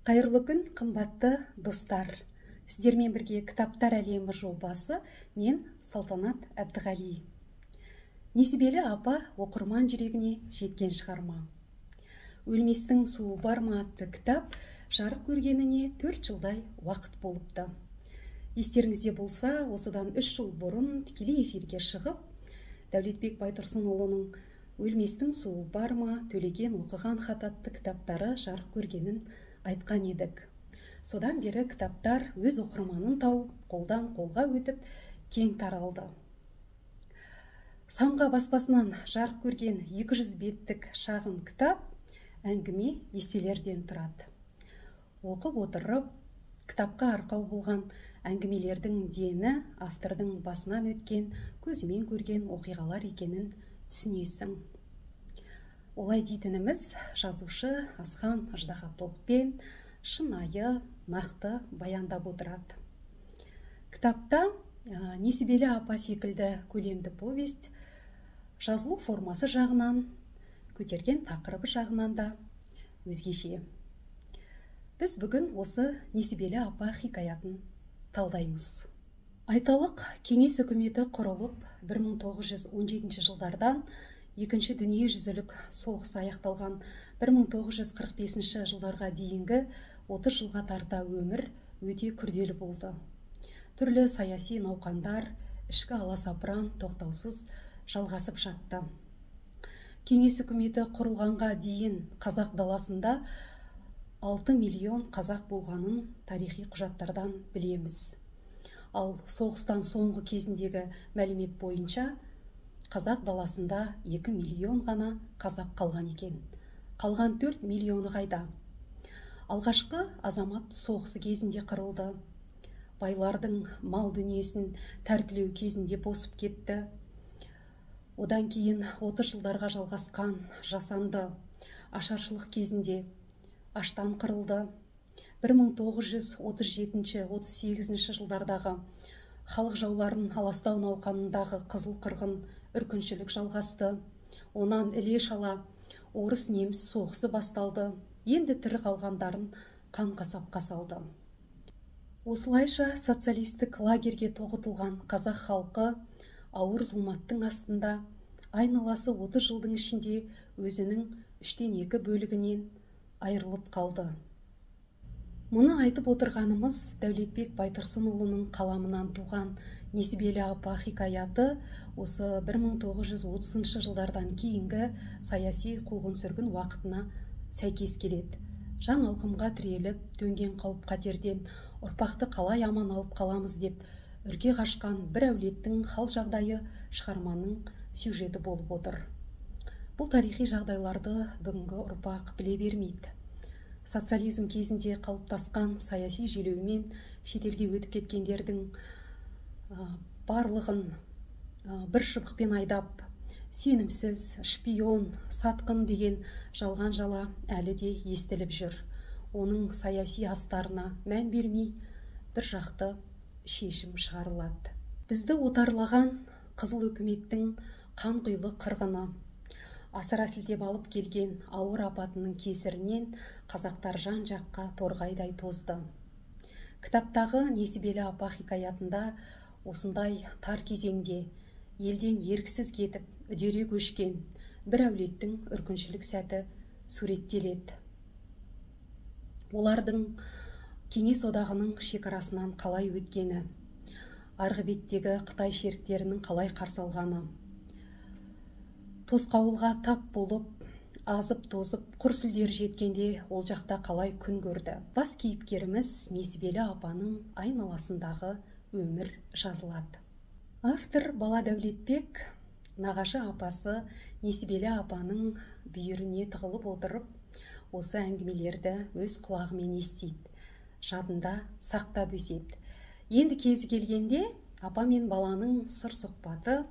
Қайырлы күн, қымбатты достар. Сіздермен бірге кітаптар әлемі жобасы, мен Салтанат Әбдіғали. Несібелі апа оқырман жүрегіне жеткен шығарма. Өлместің суы бар ма атты кітап жарық көргеніне 4 жылдай уақыт болыпты. Естеріңізде болса, осыдан 3 жыл бұрын тікелей эфирге шығып, Дәулетбек Байтұрсынұлының Өлместің суы бар ма, Төлеген оқыған хат атты кітаптары жарық көргенін айтқан едік. Содан бері кітаптар өз оқырманын тауып, қолдан қолға өтіп, кең таралды. Самға баспасынан жарық көрген 200 беттік шағын кітап әңгіме естелерден тұрады. Оқып отырып, кітапқа арқау болған әңгімелердің дені автордың басынан өткен, көзімен көрген оқиғалар екенін түсінесің. Олай дейтініміз, жазушы Асхан ыждағаттылықпен шынайы, нақты баяндап отырады. Кітапта Несібелі апа секілді көлемді повесть жазылу формасы жағынан, көтерген тақырыбы жағынан да өзгеше. Біз бүгін осы Несібелі апа хикаятын талдаймыз. Айталық, Кеңес үкіметі құрылып 1917 жылдардан Екінші дүниежүзілік соғыс аяқталған 1945 жылдарға дейінгі 30 жылға тарта өмір өте күрделі болды. Түрлі саяси науқандар, ішкі аласапыран тоқтаусыз жалғасып жатты. Кеңес үкіметі құрылғанға дейін қазақ даласында 6 миллион қазақ болғанын тарихи құжаттардан білеміз. Ал соғыстан соңғы кезіндегі мәлімет бойынша қазақ даласында 2 миллион ғана қазақ қалған екен. Қалған 4 миллионы қайда? Алғашқы азамат соғысы кезінде қырылды. Байлардың мал дүниесін тәркілеу кезінде босып кетті. Одан кейін 30 жылдарға жалғасқан жасанды ашаршылық кезінде аштан қырылды. 1937-38 жылдардағы халық жауларын аластау науқанындағы қызыл қырғын үркіншілік жалғасты. Онан іле-шала орыс неміс соғысы басталды. Енді тірі қалғандарын қан қасапқа салды. Осылайша социалистік лагерге тоғытылған қазақ халқы ауыр зұлматтың астында айналасы 30 жылдың ішінде өзінің 3/2 бөлігінен айырылып қалды. Мұны айтып отырғанымыз Дәулетбек Байтұрсынұлының қаламынан туған Несібелі апа хикаяты осы 1930 жылдардан кейінгі саяси қуғын-сүргін уақытына сәйкес келеді. Жаңалқымға тіреліп, төнген қауіп-қатерден ұрпақты қалай аман алып қаламыз деп үрке қашқан бір әулеттің хал жағдайы шығарманың сюжеті болып отыр. Бұл тарихи жағдайларды бүгінгі ұрпақ біле бермейді. Социализм кезінде қалыптасқан саяси желеумен шетелге өтіп кеткендердің барлығын бір шыбықпен айдап, сенімсіз, шпион, сатқын деген жалған жала әлі де естіліп жүр. Оның саяси астарына мән бермей, бір жақты шешім шығарылады. Бізді отарлаған қызыл үкіметтің қанқұйлы қырғыны, асыра сілтеп алып келген ауыр апатының кесірінен қазақтар жан жаққа торғайдай тозды. Кітаптағы Несібелі апа хикаятында осындай тар кезеңде елден еріксіз кетіп, үдере көшкен бір әулеттің үркіншілік сәті суреттеледі. Олардың Кеңес одағының шекарасынан қалай өткені, арғы беттегі Қытай шеріктерінің қалай қарсы алғаны, тосқауылға тап болып, азып-тозып, құр сүлдері жеткенде ол жақта қалай күн көрді. Бас кейіпкеріміз Несібелі апаның айналасындағы өмір жазылады. Автор Бала Дәулетбек нағашы апасы Несібелі апаның бүйіріне тығылып отырып, осы әңгімелерді өз құлағымен естиді, жадында сақтап өседі. Енді кезі келгенде апа мен баланың сыр сұхбаты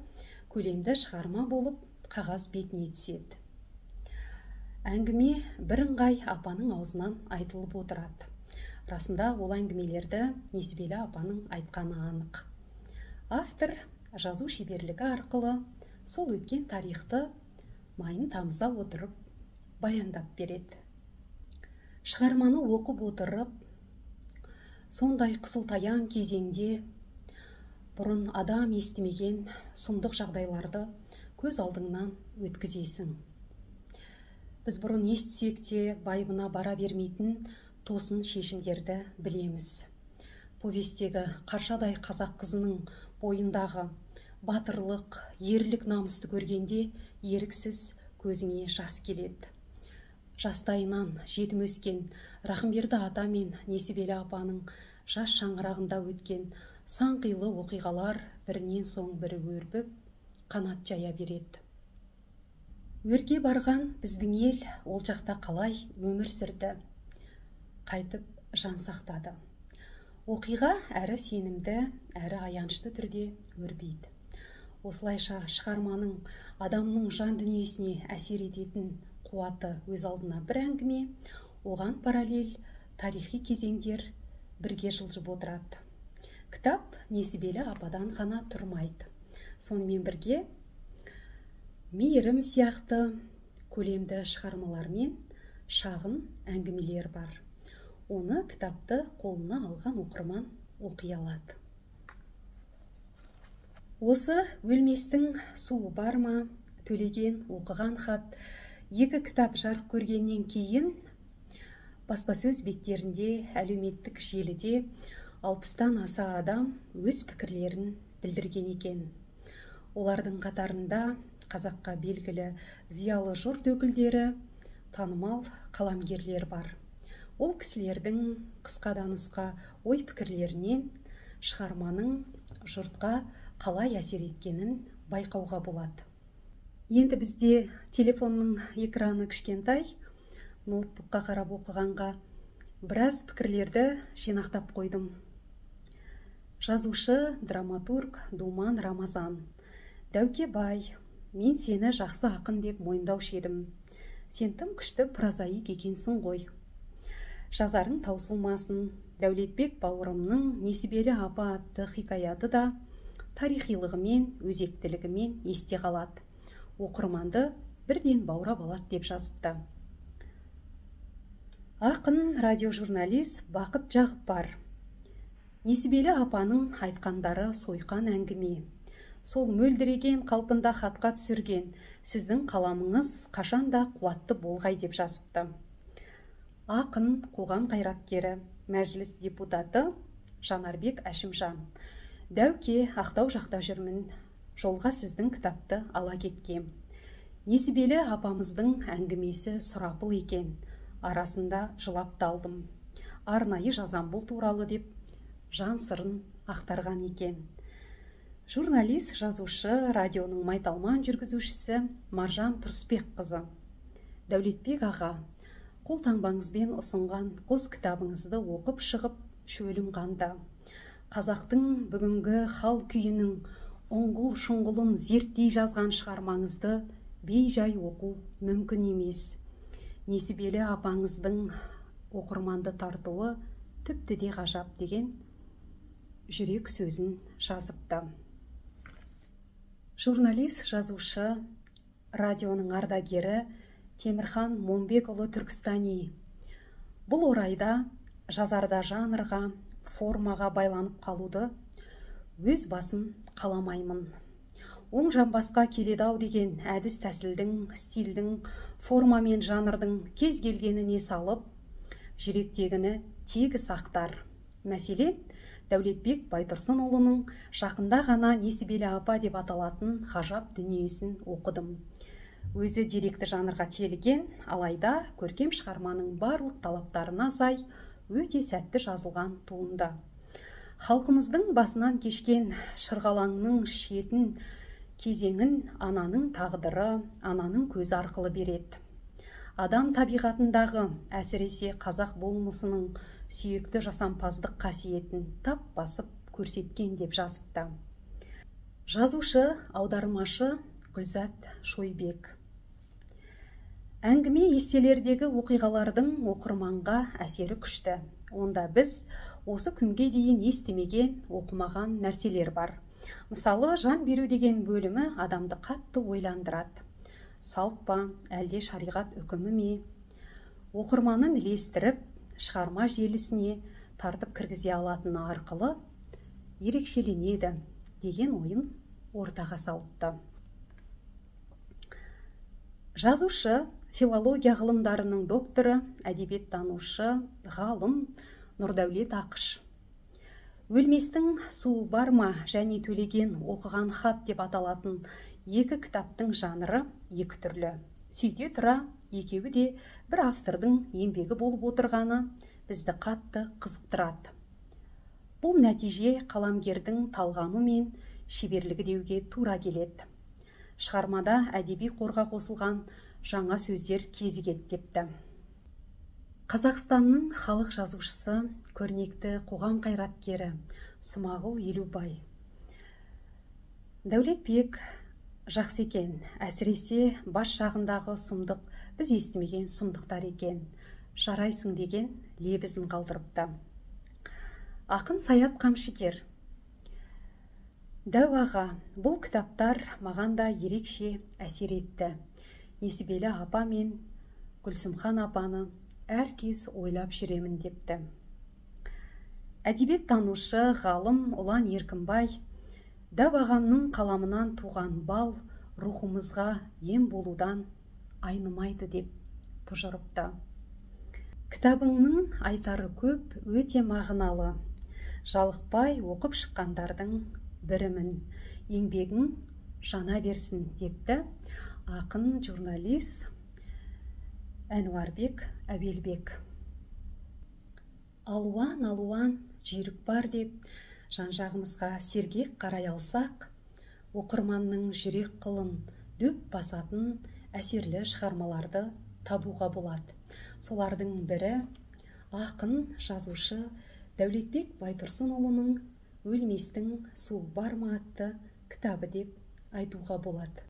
көлемді шығарма болып қағаз бетіне түседі. Әңгіме бірыңғай апаның аузынан айтылып отырады. Расында ол әңгімелерді Несібелі апаның айтқаны анық. Автор жазу шеберлігі арқылы сол өткен тарихты майын тамыза отырып баяндап береді. Шығарманы оқып отырып, сондай қысылтаяң кезеңде бұрын адам естімеген сұмдық жағдайларды көз алдыңнан өткізесің. Біз бұрын естісек те байыбына бара бермейтін тосын шешімдерді білеміз. Повестегі Қаршадай қазақ қызының бойындағы батырлық, ерлік намысты көргенде еріксіз көзіңе жас келеді. Жастайынан жетім өскен Рахымберді ата мен Несібелі апаның жас шаңырағында өткен сан қилы оқиғалар бірінен соң бірі өрбіп, қанат жая береді. Өрге барған біздің ел ол жақта қалай өмір сүрді, қайтып жан сақтады. Оқиға әрі сенімді, әрі аянышты түрде өрбиді. Осылайша шығарманың адамның жан дүниесіне әсер ететін қуаты өз алдына бір әңгіме, оған параллель тарихи кезеңдер бірге жылжып отырады. Кітап Несібелі ападан ғана тұрмайды. Сонымен бірге мейірім сияқты көлемді шығармалар мен шағын әңгімелер бар. Оны кітапты қолына алған оқырман оқи алады. Осы өлместің суы бар ма, Төлеген оқыған хат екі кітап жарық көргеннен кейін баспасөз беттерінде, әлеуметтік желіде 60-тан аса адам өз пікірлерін білдірген екен. Олардың қатарында қазаққа белгілі зиялы жұрт өкілдері, танымал қаламгерлер бар. Ол кісілердің қысқа да нұсқа ой пікірлерінен шығарманың жұртқа қалай әсер еткенін байқауға болады. Енді бізде телефонның экраны кішкентай, ноутбукқа қарап оқығанға біраз пікірлерді жинақтап қойдым. Жазушы, драматург Думан Рамазан. Дәукебай, мен сені жақсы ақын деп мойындаушы едім. Сен тым күшті прозаик екенсің ғой. Жазарың таусылмасын. Дәулетбек бауырымның Несібелі апа атты хикаяты да тарихилығымен, өзектілігімен есте қалады. Оқырманды бірден баурап алады деп жазыпты. Ақын радиожурналист Бақыт Жағыпар. Несібелі апаның айтқандары сойқан әңгіме. Сол мөлдіреген қалпында хатқа түсірген сіздің қаламыңыз қашанда қуатты болғай деп жазыпты. Ақын, қоғам қайраткері, мәжіліс депутаты Жанарбек Әшімжан. Дәуке, Ақтау жақта жүрмін. Жолға сіздің кітапты ала кеткем. Несібелі апамыздың әңгімесі сұрапыл екен. Арасында жылап талдым. Арнайы жазам бұл туралы деп жан сырын ақтарған екен. Журналист, жазушы, радионың майталман жүргізушісі Маржан Тұрысбек қызы. Дәулетбек аға, қолтаңбаңызбен ұсынған қос кітабыңызды оқып шығып шөлім қанды. Қазақтың бүгінгі хал күйінің ұңғыл-шұңғылын зерттей жазған шығармаңызды бей-жай оқу мүмкін емес. Несібелі апаңыздың оқырманды тартуы тіпті де ғажап деген жүрек сөзін жазыпты. Журналист, жазушы, радионың ардагері Темірхан Момбекұлы Түркістани. Бұл орайда жазарда жанрға, формаға байланып қалуды өз басым қаламаймын. Оң жамбасқа келеді-ау деген әдіс тәсілдің, стильдің, форма мен жанрдың кез келгеніне салып, жүректегіні тегіс ақтар. Мәселен, Дәулетбек Байтұрсынұлының жақында ғана Несібелі апа деп аталатын ғажап дүниесін оқыдым. Өзі деректі жанрға телген, алайда көркем шығарманың барлық талаптарына сай өте сәтті жазылған туынды. Халқымыздың басынан кешкен шырғалаңның шетін кезеңін ананың тағдыры, ананың көзі арқылы береді. Адам табиғатындағы, әсіресе қазақ болмысының сүйекті жасампаздық қасиетін тап басып көрсеткен деп жазыпты. Жазушы, аудармашы Гүлзат Шойбек. Әңгіме естелердегі оқиғалардың оқырманға әсері күшті. Онда біз осы күнге дейін естімеген, оқымаған нәрселер бар. Мысалы, жан беру деген бөлімі адамды қатты ойландырады. Салт па, әлде шариғат үкімі ме? оқырманын ілестіріп, шығарма желісіне тартып кіргізе алатыны арқылы ерекшеленеді деген ойын ортаға салыпты. Жазушы, филология ғылымдарының докторы, әдебиеттанушы, ғалым Нұрдәулет Ақыш. Өлместің суы бар ма және Төлеген оқыған хат деп аталатын екі кітаптың жанры екі түрлі. Сөйте тұра, екеуі де бір автордың еңбегі болып отырғаны бізді қатты қызықтырады. Бұл нәтиже қаламгердің талғамы мен шеберлігі деуге тура келеді. Шығармада әдеби қорға қосылған жаңа сөздер кезігеді депті. Қазақстанның халық жазушысы, көрнекті қоғам қайраткері Смағұл Елубай. Дәулетбек жақсы екен, әсіресе бас жағындағы сұмдық біз естімеген сұмдықтар екен, жарайсың деген лебізін қалдырыпты. Ақын Саят Қамшыкер. Дәу аға, бұл кітаптар маған да ерекше әсер етті. Несібелі апа мен Гүлсімхан апаны әркез ойлап жүремін депті. Әдебиеттанушы ғалым Ұлан Еркінбай дәу ағамның қаламынан туған бал рухымызға ем болудан айнымайды деп тұжырыпты. Кітабыңның айтары көп, өте мағыналы. Жалықпай оқып шыққандардың бірімін, еңбегің жана берсін депті ақын журналист Әнуарбек Әуелбек. Алуан жүйрік бар деп жан-жағымызға сергек қарай алсақ, оқырманның жүрек қылын дөп басатын әсерлі шығармаларды табуға болады. Солардың бірі ақын жазушы Дәулетбек Байтұрсынұлының Өлместің суы бар ма атты кітабы деп айтуға болады.